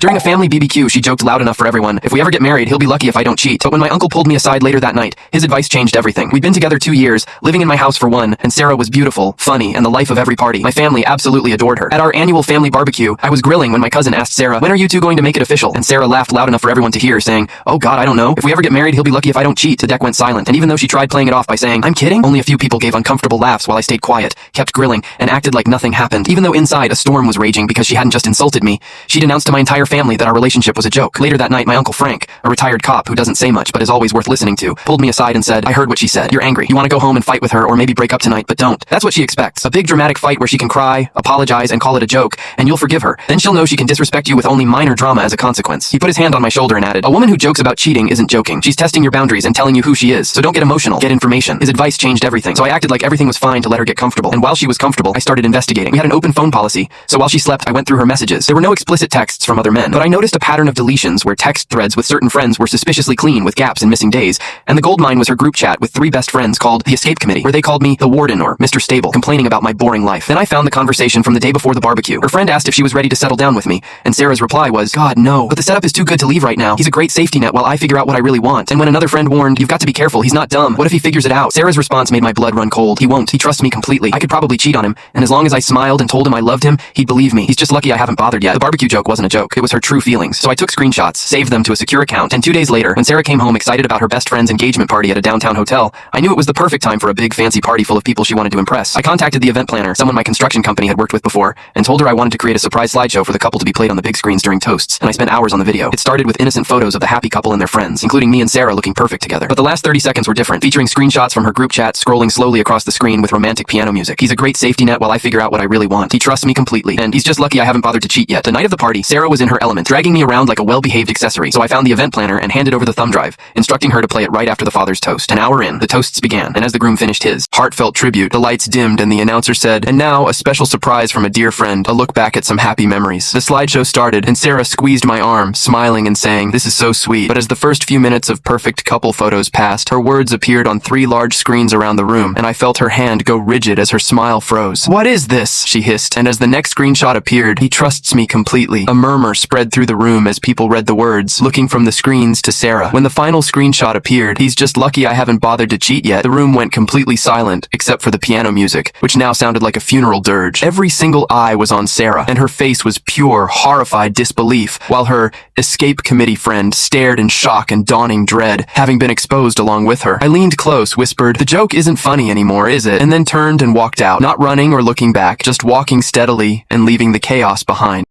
During a family BBQ, she joked loud enough for everyone, "If we ever get married, he'll be lucky if I don't cheat." But when my uncle pulled me aside later that night, his advice changed everything. We'd been together 2 years, living in my house for one, and Sarah was beautiful, funny, and the life of every party. My family absolutely adored her. At our annual family barbecue, I was grilling when my cousin asked Sarah, "When are you two going to make it official?" And Sarah laughed loud enough for everyone to hear, saying, "Oh God, I don't know. If we ever get married, he'll be lucky if I don't cheat." The deck went silent, and even though she tried playing it off by saying, "I'm kidding," only a few people gave uncomfortable laughs while I stayed quiet, kept grilling, and acted like nothing happened. Even though inside a storm was raging because she hadn't just insulted me, she'd announced to my entire family that our relationship was a joke. Later that night, my Uncle Frank, a retired cop who doesn't say much but is always worth listening to, pulled me aside and said, "I heard what she said. You're angry. You want to go home and fight with her or maybe break up tonight, but don't. That's what she expects. A big dramatic fight where she can cry, apologize, and call it a joke, and you'll forgive her. Then she'll know she can disrespect you with only minor drama as a consequence." He put his hand on my shoulder and added, "A woman who jokes about cheating isn't joking. She's testing your boundaries and telling you who she is. So don't get emotional. Get information." His advice changed everything. So I acted like everything was fine to let her get comfortable. And while she was comfortable, I started investigating. We had an open phone policy, so while she slept, I went through her messages. There were no explicit texts from other men, but I noticed a pattern of deletions where text threads with certain friends were suspiciously clean with gaps and missing days, and the goldmine was her group chat with 3 best friends called the Escape Committee, where they called me the Warden or Mr. Stable, complaining about my boring life. Then I found the conversation from the day before the barbecue. Her friend asked if she was ready to settle down with me, and Sarah's reply was, "God, no, but the setup is too good to leave right now. He's a great safety net while I figure out what I really want." And when another friend warned, "You've got to be careful, he's not dumb. What if he figures it out?" Sarah's response made my blood run cold. "He won't. He trusts me completely. I could probably cheat on him, and as long as I smiled and told him I loved him, he'd believe me. He's just lucky I haven't bothered yet." The barbecue joke wasn't a joke. It was her true feelings. So I took screenshots, saved them to a secure account, and 2 days later, when Sarah came home excited about her best friend's engagement party at a downtown hotel, I knew it was the perfect time for a big fancy party full of people she wanted to impress. I contacted the event planner, someone my construction company had worked with before, and told her I wanted to create a surprise slideshow for the couple to be played on the big screens during toasts, and I spent hours on the video. It started with innocent photos of the happy couple and their friends, including me and Sarah looking perfect together. But the last 30 seconds were different, featuring screenshots from her group chat scrolling slowly across the screen with romantic piano music. "He's a great safety net while I figure out what I really want. He trusts me completely, and he's just lucky I haven't bothered to cheat yet." The night of the party, Sarah was in her element, dragging me around like a well-behaved accessory, so I found the event planner and handed over the thumb drive, instructing her to play it right after the father's toast. An hour in, the toasts began, and as the groom finished his heartfelt tribute, the lights dimmed and the announcer said, "And now, a special surprise from a dear friend, a look back at some happy memories." The slideshow started, and Sarah squeezed my arm, smiling and saying, "This is so sweet." But as the first few minutes of perfect couple photos passed, her words appeared on 3 large screens around the room, and I felt her hand go rigid as her smile froze. "What is this?" she hissed, and as the next screenshot appeared, "He trusts me completely." A murmur spread through the room as people read the words, looking from the screens to Sarah. When the final screenshot appeared, "He's just lucky I haven't bothered to cheat yet," the room went completely silent, except for the piano music, which now sounded like a funeral dirge. Every single eye was on Sarah, and her face was pure, horrified disbelief, while her Escape Committee friend stared in shock and dawning dread, having been exposed along with her. I leaned close, whispered, "The joke isn't funny anymore, is it?" and then turned and walked out, not running or looking back, just walking steadily and leaving the chaos behind.